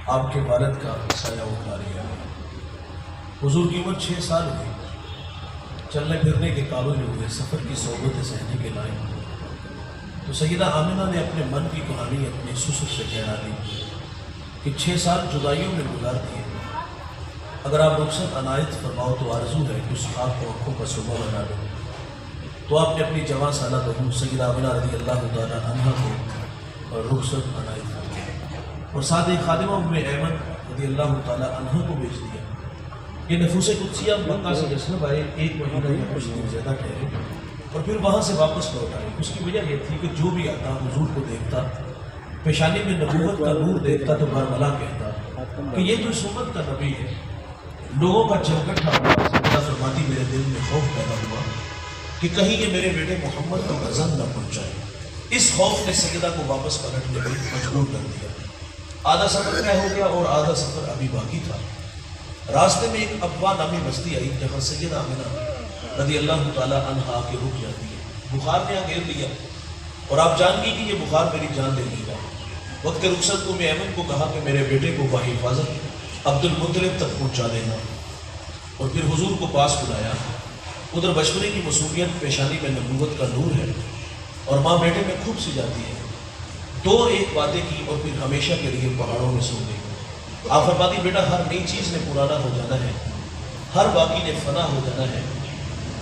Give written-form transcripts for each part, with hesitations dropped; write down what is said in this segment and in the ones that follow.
آپ کے والد کا سایہ اٹھا لیا ہے۔ حضور کی عمر 6 سال ہوئی، چلنے پھرنے کے قابل ہوئے، سفر کی صحبت سہنے کے لائق ہوئے، تو سیدہ آمنہ نے اپنے من کی کہانی اپنے سسر سے کہہ ڈالی کہ 6 سال جدائیوں میں گزار دیے، اگر آپ رخصت عنایت فرماؤ تو آرزو ہے کہ اس خاک کو آنکھوں کا صبح بنا لو۔ تو آپ نے اپنی جوان سالہ بہو سیدہ آمنہ رضی اللہ تعالیٰ عنہ کو رخصت عنایت فرمایا اور ساتھ ایک خادمہ ام ایمن رضی اللہ تعالیٰ عنہ کو بھیج دیا۔ یہ نفوس قدسیہ مکہ سے یثرب آئے، 1 مہینہ یا کچھ دن زیادہ ٹھہرے اور پھر وہاں سے واپس لوٹ آئے۔ اس کی وجہ یہ تھی کہ جو بھی آتا حضور کو دیکھتا، پیشانی میں نبوت کا نور دیکھتا تو برملا کہتا کہ یہ تو اس امت کا نبی ہے۔ لوگوں کا جمگٹھا ہوا، سیدہ فرماتی میرے دل میں خوف پیدا ہوا کہ کہیں یہ میرے بیٹے محمد کو غضب نہ پہنچائے۔ اس خوف نے سیدہ کو واپس پلٹنے میں مجبور کر دیا۔ آدھا سفر طے ہو گیا اور آدھا سفر ابھی باقی تھا۔ راستے میں ایک ابوا نامی بستی آئی جہاں سیدہ آمنہ رضی اللہ تعالیٰ عنہا کے رک جاتی ہے۔ بخار نے گھیر لیا اور آپ جان گئی کہ یہ بخار میری جان لے لے گا۔ وقت رخصت کو میں ایمن کو کہا کہ میرے بیٹے کو بحفاظت عبد المطلب تک پہنچا دینا اور پھر حضور کو پاس بلایا۔ ادھر بچپنے کی معصومیت، پیشانی میں نبوت کا نور ہے اور ماں بیٹے میں خوب سی جاتی ہے۔ 2 ایک باتیں کی اور پھر ہمیشہ کے لیے پہاڑوں میں سو گئی۔ آپ فرماتی بیٹا ہر نئی چیز نے پرانا ہو جانا ہے، ہر باقی نے فنا ہو جانا ہے۔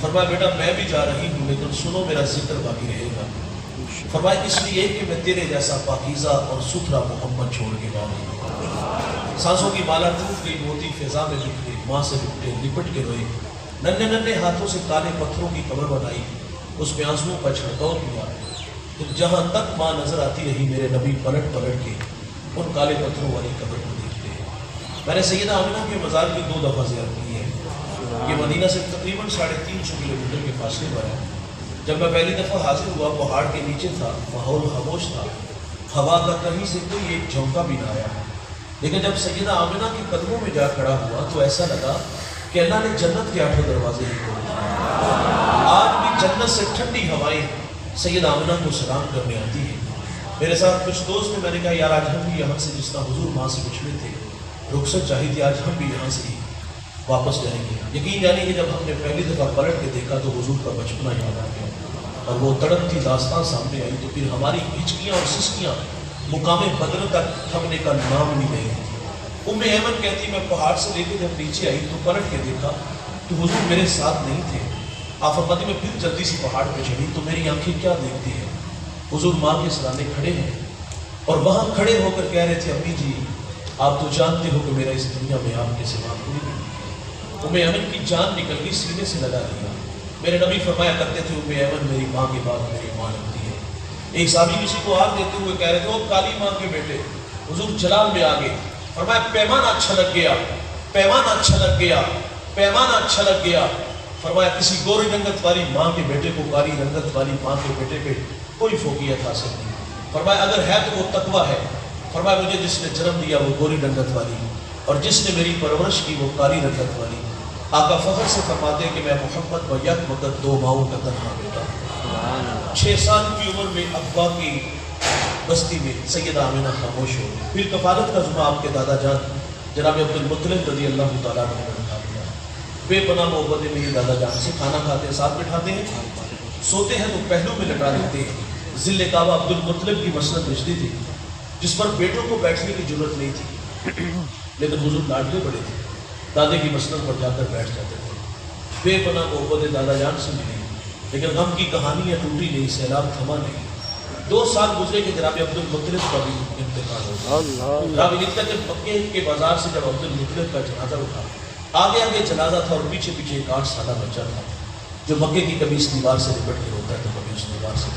فرمایا بیٹا میں بھی جا رہی ہوں لیکن سنو میرا ذکر باقی رہے گا۔ فرمایا اس لیے کہ میں تیرے جیسا پاکیزہ اور ستھرا محمد چھوڑ کے جاؤں۔ سانسوں کی مالا ٹوٹ گئی، موتی فضا میں بکھرے، ماں سے لپٹ کے روئے، ننھے ننھے ہاتھوں سے کالے پتھروں کی قبر بنائی، اس میں آنسوؤں کا چھڑکاؤ کیا۔ پھر جہاں تک ماں نظر آتی رہی میرے نبی پلٹ پلٹ کے ان کالے پتھروں والی قبر کو دیکھتے ہیں۔ میں نے سیدہ آمنہ کے مزار کی 2 دفعہ زیارت کی ہے۔ یہ مدینہ سے تقریباً 350 کلومیٹر کے فاصلے پر ہے۔ جب میں پہلی دفعہ حاضر ہوا پہاڑ کے نیچے تھا، ماحول خاموش تھا، ہوا کا کہیں سے کوئی ایک جھونکا بھی نہ آیا۔ لیکن جب سیدہ آمنہ کے قدموں میں جا کھڑا ہوا تو ایسا لگا کہ اللہ نے جنت کے 8 دروازے ہی کھول دیے۔ آج بھی جنت سے ٹھنڈی ہوائیں سیدہ آمنہ کو سلام کرنے آتی ہیں۔ میرے ساتھ کچھ دوست نے، میں نے کہا یار آج ہم بھی یہاں سے جس طرح حضور ماں سے پچھڑے تھے، رخصت چاہی تھی، آج ہم بھی یہاں سے ہی واپس جائیں گے۔ یقین جانیے کہ جب ہم نے پہلی دفعہ پلٹ کے دیکھا تو حضور کا بچپنا یاد آ گیا اور وہ تڑپتی داستان سامنے آئی تو پھر ہماری ہچکیاں اور سسکیاں مقام بدر تک تھمنے کا نام نہیں لے گئی تھی۔ ام ایمن کہتی میں پہاڑ سے لے کے جب نیچے آئی تو پلٹ کے دیکھا تو حضور میرے ساتھ نہیں تھے۔ آپ فرماتی میں پھر جلدی سی پہاڑ پہ چڑھی تو میری آنکھیں کیا دیکھتی ہیں، حضور ماں کے سرانے کھڑے ہیں اور وہاں کھڑے ہو کر کہہ رہے تھے امی جی آپ تو جانتے ہو کہ میرا اس دنیا میں آپ کے سوا کوئی نہیں۔ ام ایمن کی جان نکل گئی، سینے سے لگا لیا۔ میرے نبی فرمایا کرتے تھے ام ایمن میری ماں کے بعد میری ماں لگتی ہے۔ ایک صحابی کسی کو آگ دیتے ہوئے کہہ رہے تھے وہ کالی ماں کے بیٹے، حضور جلال میں آگے فرمایا پیمانہ اچھا لگ گیا، پیمانہ اچھا لگ گیا، پیمانہ اچھا لگ گیا۔ فرمایا کسی گوری رنگت والی ماں کے بیٹے کو کالی رنگت والی ماں کے بیٹے پہ کوئی فوقیت حاصل نہیں۔ فرمایا اگر ہے تو وہ تقویٰ ہے۔ فرمایا مجھے جس نے جنم دیا وہ گوری رنگت والی اور جس نے میری پرورش کی وہ کالی رنگت والی۔ آقا فخر سے فرماتے ہیں کہ میں محمد و یک وقت 2 ماؤں کا تنہا بیٹا۔ 6 سال کی عمر میں ابا کی بستی میں سیدہ آمنہ خاموش ہو گئی۔ پھر کفالت کا ذمہ آپ کے دادا جان جناب عبد المطلب رضی اللہ تعالیٰ عنہ نے اٹھا لیا۔ بے پناہ محبت میری دادا جان سے، کھانا کھاتے ہیں ساتھ بٹھاتے ہیں، سوتے ہیں تو پہلو میں لٹا لیتے ہیں۔ ذل کعبہ عبد المطلب کی مسند رشتی تھی جس پر بیٹوں کو بیٹھنے کی ضرورت نہیں تھی، لیکن حضور لاڈلے بڑے تھے، دادے کی مسند پر جا کر بیٹھ جاتے تھے۔ بے پناہ محبت دادا جان سے ملی لیکن غم کی کہانیاں ٹوٹی نہیں، سیلاب تھما نہیں۔ 2 سال گزرے کہ جناب عبد المطلب کا بھی انتقال ہو گیا۔ رابع لکھتا کہ مکے کے بازار سے جب عبد المطلب کا جنازہ اٹھا، آگے آگے جنازہ تھا اور پیچھے پیچھے ایک 8 سالہ بچہ تھا جو مکے کی کبھی اس دیوار سے لپٹ کے روتا ہے تو کبھی اس دیوار سے۔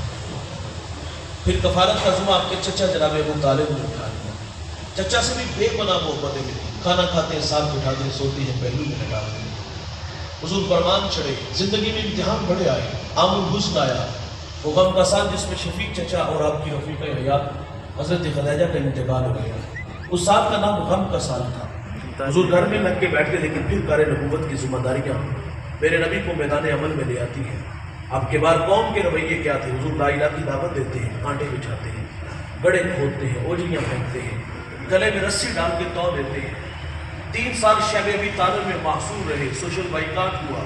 پھر کفالت کا ذمہ آپ کے چچا جناب ابو طالب نے اٹھا لیا۔ چچا سے بھی بے پناہ محبتیں ملی، کھانا کھاتے ہیں ساتھ بٹھاتے ہیں، سوتے ہیں پہلو میں لگاتے ہیں۔ حضور فرمان چڑھے، زندگی میں امتحان بڑے آئے، عام الحزن آیا، وہ غم کا سال جس میں شفیق چچا اور آپ کی رفیقہ حیات حضرت خدیجہ کا انتقال ہو گیا۔ اس سال کا نام غم کا سال تھا۔ حضور گھر میں لگ کے بیٹھتے لیکن پھر کار نبوت کی ذمہ داریاں میرے نبی کو میدان عمل میں لے آتی ہیں۔ آپ کے بعد قوم کے رویے کیا تھے؟ حضور لا الہ کی دعوت دیتے ہیں، کانٹے بچھاتے ہیں، گڑھے کھودتے ہیں، اوجھیاں پھینکتے ہیں، گلے میں رسی ڈال کے تو دیتے ہیں۔ 3 سال شیب ابی طالب میں محصور رہے، سوشل بائیکاٹ ہوا،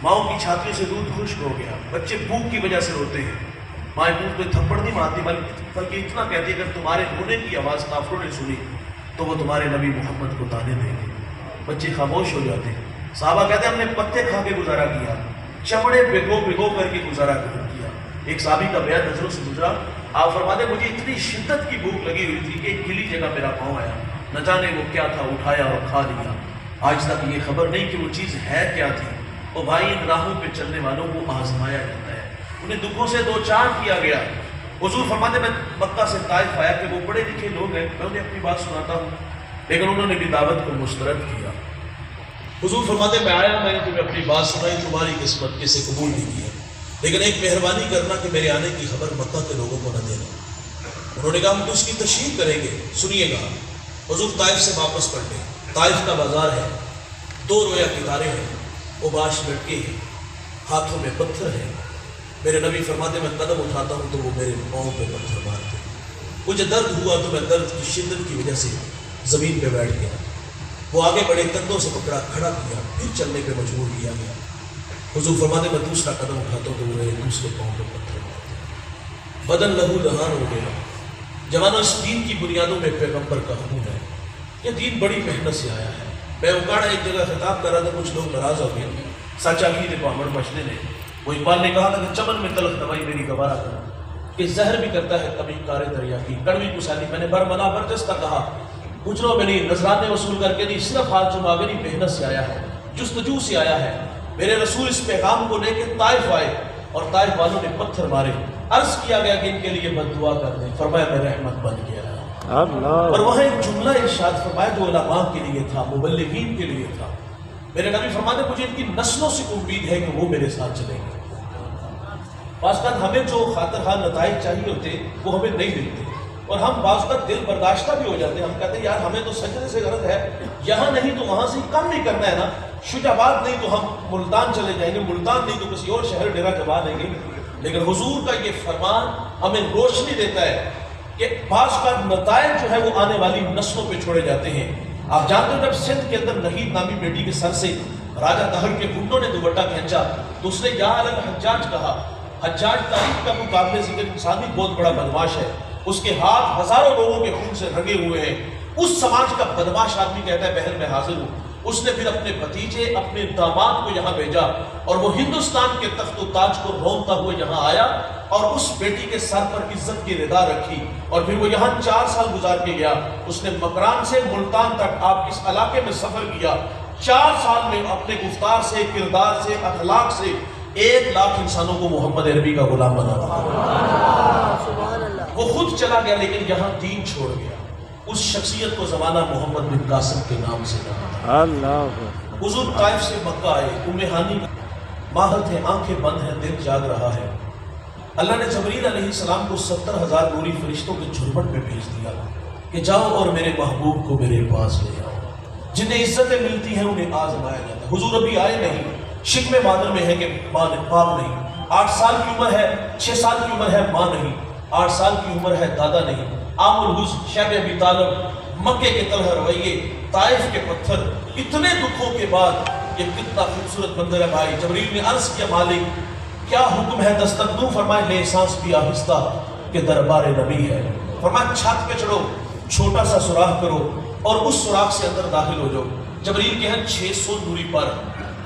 ماؤں کی چھاتیوں سے دودھ خشک ہو گیا، بچے بھوک کی وجہ سے روتے ہیں، مائیں دودھ پہ تھپڑ نہیں مارتی بلکہ اتنا کہتی ہے اگر تمہارے رونے کی آواز کافروں نے سنی تو وہ تمہارے نبی محمد کو تانے دیں گے۔ بچے خاموش ہو جاتے ہیں۔ صحابہ کہتے ہیں ہم نے پتے کھا کے گزارا کیا، چمڑے بھگو کر کے گزارا کیا۔ ایک صحابی کا بیان نظروں سے گزرا، آپ فرماتے مجھے اتنی شدت کی بھوک لگی ہوئی تھی کہ ایک گلی جگہ میرا پاؤں آیا، نہ جانے وہ کیا تھا، اٹھایا اور کھا لیا۔ آج تک یہ خبر نہیں کہ وہ چیز ہے کیا تھی۔ وہ بھائی ان راہوں پہ چلنے والوں کو آزمایا جاتا ہے، انہیں دکھوں سے دو چار کیا گیا۔ حضور فرماتے میں مکہ سے طائف آیا کہ وہ پڑھے لکھے لوگ ہیں، میں انہیں اپنی بات سناتا ہوں، لیکن انہوں نے بھی دعوت کو مسترد کیا۔ حضور فرماتے میں آیا، میں نے تمہیں اپنی بات سنائی، تمہاری قسمت کسے قبول نہیں کیا، لیکن ایک مہربانی کرنا کہ میرے آنے کی خبر مکہ کے لوگوں کو نہ دینا۔ انہوں نے کہا ہم تو اس کی تشہیر کریں گے۔ سنیے گا، حضور طائف سے واپس پلٹے، طائف کا بازار ہے، 2 رویا کتارے ہیں، اوباش لٹکے ہیں، ہاتھوں میں پتھر ہیں۔ میرے نبی فرماتے میں قدم اٹھاتا ہوں تو وہ میرے پاؤں پہ پتھر مارتے ہیں۔ مجھے درد ہوا تو میں درد کی شدت کی وجہ سے زمین پہ بیٹھ گیا۔ وہ آگے بڑے، کندھوں سے پکڑا، کھڑا کیا، پھر چلنے پہ مجبور کیا گیا۔ حضور فرماتے میں دوسرا قدم اٹھاتا ہوں تو وہ میرے دوسرے پاؤں پہ پتھر مارتے ہیں۔ بدن لہو لہان ہو گیا۔ جوانوں، اس دین کی بنیادوں میں پیغمبر کا خون ہے۔ یہ دین بڑی محنت سے آیا ہے۔ میں اکاڑا ایک جگہ خطاب کر رہا تھا، کچھ لوگ ناراض ہو گئے، سچا کی نے پامڑ مچنے نے۔ وہ اقبال نے کہا تھا کہ چمن میں تلخ دوائی میری گوارا کرا، کہ زہر بھی کرتا ہے کبھی کارے دریا کی، کڑوی کسالی۔ میں نے برملا برجستہ کہا، گجروں میں نہیں، نذرانے وصول کر کے نہیں، صرف ہاتھ جماغری محنت سے آیا ہے، جستجو سے آیا ہے۔ میرے رسول اس پیغام کو لے کے طائف آئے اور طائف والوں نے پتھر مارے۔ عرض کیا گیا کہ ان کے لیے بد دعا کر دیں، فرمایا میں رحمت بن گیا۔ اور وہاں ایک جملہ ارشاد فرمایا جو علماء کے لیے تھا، مبلغین کے لیے تھا۔ میرے نبی فرماتے مجھے ان کی نسلوں سے امید ہے کہ وہ میرے ساتھ چلیں گے۔ بعض اوقات ہمیں جو خاطر خواہ نتائج چاہیے ہوتے وہ ہمیں نہیں ملتے، اور ہم بعض اوقات دل برداشتہ بھی ہو جاتے ہیں۔ ہم کہتے ہیں یار ہمیں تو سجدے سے غرض ہے، یہاں نہیں تو وہاں سے کم نہیں کرنا ہے نا، شجاباد نہیں تو ہم ملتان چلے جائیں گے، ملتان نہیں تو کسی اور شہر ڈیرا جما دیں گے۔ لیکن حضور کا یہ فرمان ہمیں روشنی دیتا ہے کہ بعض کا نتائج جو ہے وہ آنے والی نسلوں پہ چھوڑے جاتے ہیں۔ آپ جانتے ہو جب سندھ کے اندر نہید نامی بیٹی کے سر سے راجہ طاہر کے گھنڈوں نے دوپٹہ کھینچا تو اس نے یا علی حجاج کہا۔ حجاج تاریخ کا مقابلے ذکر انسان بھی بہت بڑا بدماش ہے، اس کے ہاتھ ہزاروں لوگوں کے خون سے رنگے ہوئے ہیں۔ اس سماج کا بدماش آدمی کہتا ہے بہن میں حاضر ہوں۔ اس نے پھر اپنے بھتیجے، اپنے داماد کو یہاں بھیجا اور وہ ہندوستان کے تخت و تاج کو رونقتا ہوئے یہاں آیا اور اس بیٹی کے سر پر عزت کی ردا رکھی، اور پھر وہ یہاں 4 سال گزار کے گیا۔ اس نے مکران سے ملتان تک آپ اس علاقے میں سفر کیا، 4 سال میں اپنے گفتار سے، کردار سے، اخلاق سے 1 لاکھ انسانوں کو محمد عربی کا غلام بنا رہا۔ وہ خود چلا گیا لیکن یہاں دین چھوڑ گیا۔ اس شخصیت کو زمانہ محمد بن قاسم کے نام سے جانا۔ اللہ حضور طائف سے مکہ آئے، ام ہانی ماہر تھے، آنکھیں بند ہیں، دل جاگ رہا ہے۔ اللہ نے جبریل علیہ السلام کو 70,000 نوری فرشتوں کے جھرمٹ میں بھیج دیا کہ جاؤ اور میرے محبوب کو میرے پاس لے آؤ۔ جنہیں عزتیں ملتی ہیں انہیں آزمایا جاتا ہے۔ حضور ابھی آئے نہیں، شکم مادر میں ہے کہ ماں باپ نہیں، 8 سال کی عمر ہے، 6 سال کی عمر ہے، ماں نہیں، 8 سال کی عمر ہے، دادا نہیں۔ عام الحزن، شیب ابی طالب، مکے کے طلح رویے، طائف کے پتھر، اتنے دکھوں کے بعد یہ کتنا خوبصورت منظر ہے بھائی۔ جبریل نے عرض کیا مالک کیا حکم ہے، دستک دوں؟ فرمائے لے سانس بھی آہستہ کہ دربار نبی ہے۔ فرمایا چھت پہ چڑھو، چھوٹا سا سوراخ کرو اور اس سوراخ سے اندر داخل ہو جاؤ۔ جبریل کے ہیں 600 نوری پر،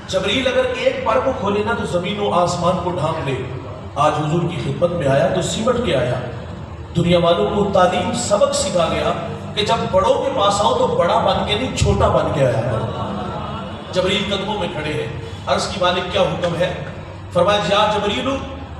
جبریل اگر ایک پر کو کھولے نا تو زمین و آسمان کو ڈھانپ لے۔ آج حضور کی خدمت میں آیا تو سمٹ کے آیا۔ دنیا والوں کو تعلیم سبق سکھا گیا کہ جب بڑوں کے پاس آؤ تو بڑا بن کے نہیں، چھوٹا بن کے آیا۔ جبریل قدموں میں کھڑے ہیں، عرض کی مالک کیا حکم ہے؟ فرمایا یا جبریل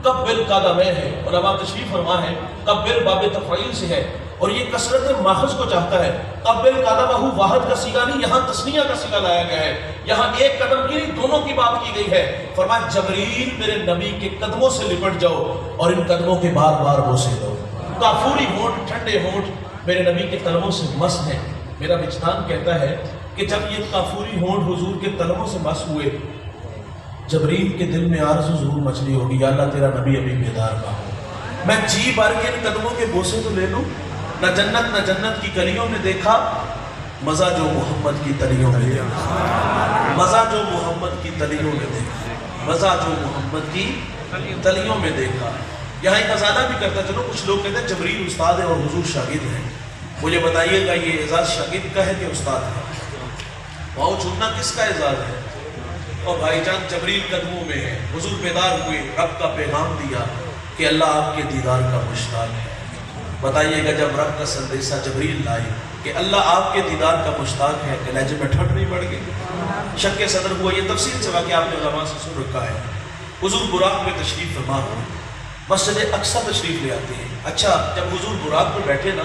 قبل قدمین ہے، علماء تشریف فرما ہے قبل باب تفعیل سے ہے اور یہ کثرت ماخذ کو چاہتا ہے۔ قبل قدمہ واحد کا صیغہ نہیں، یہاں تثنیہ کا صیغہ لایا گیا ہے، یہاں ایک قدم کی نہیں دونوں کی بات کی گئی ہے۔ فرمایا جبریل میرے نبی کے قدموں سے لپٹ جاؤ اور ان قدموں کے بار بار بوسے دو۔ کافوری ہونٹ، ٹھنڈے ہونٹ میرے نبی کے قدموں سے مس ہیں۔ میرا وجدان کہتا ہے کہ جب یہ کافوری ہونٹ حضور کے قدموں سے مس ہوئے، جبریل کے دل میں آرزو ضرور مچلی ہوگی، یا اللہ تیرا نبی ابھی بیدار نہ ہو، میں جی بھر کے ان قدموں کے بوسے تو لے لوں۔ نہ جنت کی کلیوں میں دیکھا، مزہ جو محمد کی تلیوں میں دیکھا، مزہ جو محمد کی تلیوں میں دیکھا، مزہ جو محمد کی تلیوں میں دیکھا۔ یہاں ایک ازادہ بھی کرتا چلو، کچھ لوگ کہتے ہیں جبریل استاد ہے اور حضور شاگرد ہے، مجھے بتائیے گا یہ اعزاز شاگرد کا ہے کہ استاد کا؟ پاؤں چھوٹنا کس کا اعزاز ہے؟ اور بھائی جان جبریل قدموں میں ہے، حضور بیدار ہوئے، رب کا پیغام دیا کہ اللہ آپ کے دیدار کا مشتاق ہے۔ بتائیے گا جب رب کا سندیسہ جبریل لائے کہ اللہ آپ کے دیدار کا مشتاق ہے، کہ لہجے میں ٹھنڈ نہیں پڑ گئی؟ شک کے صدر ہوا۔ یہ تفصیل سے واقعہ آپ نے علماء سے سن رکھا ہے۔ حضور براق میں تشریف فرما ہوئے، مسجد اقصی تشریف لے آتے ہیں۔ اچھا جب حضور براق میں بیٹھے نا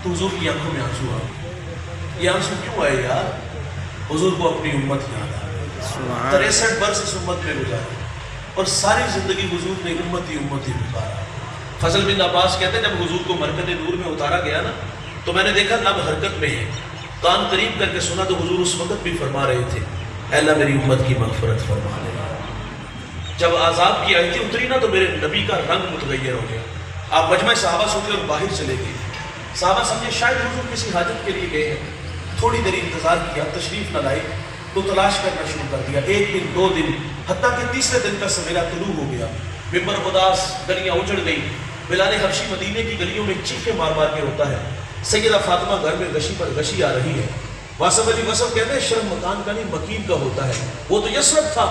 تو حضور کی آنکھوں میں آنسو آ گئے۔ یہ آنسو کیوں آئے یار؟ حضور کو اپنی امت یاد آ گئی، 63 برس اس امت میں گزارے اور ساری زندگی حضور نے امتی پکارا۔ فضل بن عباس کہتے ہیں جب حضور کو مرکز نور میں اتارا گیا نا تو میں نے دیکھا لب حرکت میں ہے، کان قریب کر کے سنا تو حضور اس وقت بھی فرما رہے تھے اے اللہ میری امت کی مغفرت فرما لے۔ جب عذاب کی آیتیں اتری نا تو میرے نبی کا رنگ متغیر ہو گیا۔ آپ مجمع صحابہ سے اٹھے اور باہر چلے گئے۔ صحابہ سمجھے شاید حضور کسی حاجت کے لیے گئے ہیں، تھوڑی دیر انتظار کیا، تشریف نہ لائے تو تلاش کرنا شروع کر دیا۔ 1 دن 2 دن حتیٰ کہ تیسرے دن کا سویرا طلوع ہو گیا، ممبر اداس، گلیاں اجڑ گئی۔ بلال حبشی مدینے کی گلیوں میں چیخیں مار مار کے ہوتا ہے، سیدہ فاطمہ گھر میں غشی پر غشی آ رہی ہے۔ واصف علی وصف کہتے ہیں شرم مکان کا نہیں مکین کا ہوتا ہے۔ وہ تو یثرب تھا،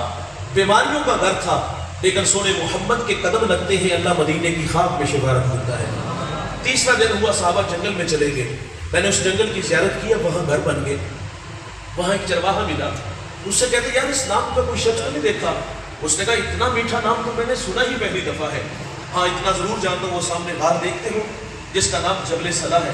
بیماریوں کا گھر تھا، لیکن سونے محمد کے قدم لگتے ہیں اللہ مدینے کی خاک میں شفارت ہوتا ہے۔ تیسرا دن ہوا صحابہ جنگل میں چلے گئے، میں نے اس جنگل کی زیارت کیا، وہاں گھر بن گئے، وہاں ایک چرواہا ملا، اس سے کہتے یار اس نام کا کوئی شخص نہیں دیکھا؟ اس نے کہا اتنا میٹھا نام تو میں نے سنا ہی پہلی دفعہ ہے، ہاں اتنا ضرور جانتا ہوں وہ سامنے غار دیکھتے ہو جس کا نام جبل صلا ہے،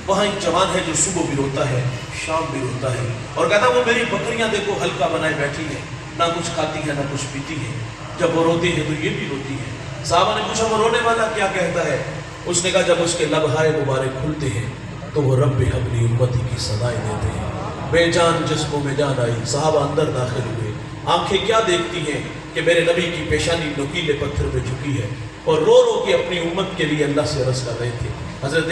وہاں ایک جوان ہے جو صبح بھی روتا ہے شام بھی روتا ہے، اور کہتا وہ میری بکریاں دیکھو حلقہ بنائے بیٹھی ہے، نہ کچھ کھاتی ہے نہ کچھ پیتی ہے، جب وہ روتی ہے تو یہ بھی روتی ہے۔ صحابہ نے پوچھا وہ رونے والا کیا کہتا ہے؟ اس نے کہا جب اس کے لبہائے مبارک کھلتے ہیں تو وہ رب حبلی امتی کی صدائیں دیتے ہیں۔ بے جان جسموں میں جان آئی، صحابہ اندر داخل ہوئے، آنکھیں کیا دیکھتی ہیں کہ میرے نبی کی پیشانی نوکیلے پتھر پہ جھکی ہے، اور رو رو کے اپنی امت کے لیے اللہ سے عرض کر رہے تھے۔ حضرت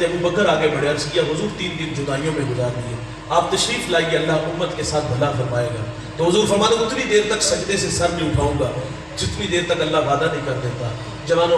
ابو بکر آگے بڑھے، عرض کیا حضور 3 دن جدائیوں میں گزار دیے، آپ تشریف لائیے، اللہ امت کے ساتھ بھلا فرمائے گا۔ تو حضور فرماتے اتنی دیر تک سجدے سے سر نہیں اٹھاؤں گا جتنی دیر تک اللہ وعدہ نہیں کر دیتا۔ جوانوں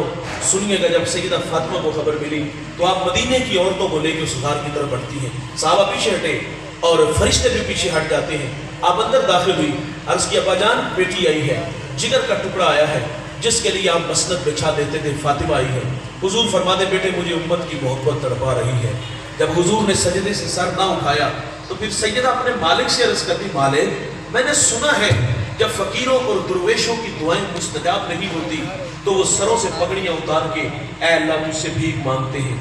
سنیے گا، جب سیدہ فاطمہ کو خبر ملی تو آپ مدینے کی عورتوں کو لے کے اس غار کی طرف بڑھتی ہیں، صحابہ پیچھے ہٹے اور فرشتے بھی پیچھے ہٹ جاتے ہیں۔ آپ اندر داخل ہوئی، عرض کیا ابا جان بیٹی آئی ہے، جگر کا ٹکڑا آیا ہے جس کے لیے آپ مسند بچھا دیتے تھے، فاطمہ آئی ہے۔ حضور فرماتے بیٹے مجھے امت کی محبت تڑپا رہی ہے۔ جب حضور نے سجدے سے سر نہ اٹھایا تو پھر سیدہ اپنے مالک سے عرض کرتی مالک میں نے سنا ہے جب فقیروں اور درویشوں کی دعائیں مستجاب نہیں ہوتی تو وہ سروں سے پگڑیاں اتار کے اے اللہ مجھ سے بھیک مانگتے ہیں،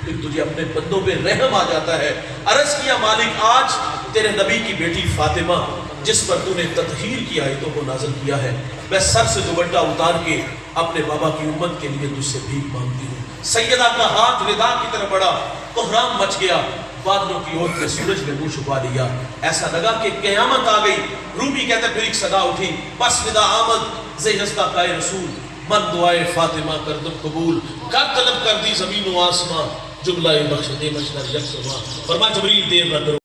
پھر تجھے اپنے بندوں پہ رحم آ جاتا ہے۔ عرض کیا مالک آج تیرے نبی کی بیٹی فاطمہ جس پر تو نے تطہیر کی آیتوں کو نازل کیا ہے، میں سر سے دوپٹہ اتار کے اپنے بابا کی امت کے لیے تجھ سے بھیک مانگتی ہوں۔ سیدہ کا ہاتھ ودا کی طرف بڑھا، کوہرام مچ گیا، بادلوں کی اوٹ میں سورج نے منہ چھپا لیا، ایسا لگا کہ قیامت آ گئی۔ رومی کہتے پھر ایک صدا اٹھی، بس ودا آمد زی ہستہ کائے رسول، من دعائے فاطمہ کردم قبول، کر طلب کر دی زمین و آسمان، جملہ بخش دے مشتر یک سما۔ فرما جبریل دیر نہ کرو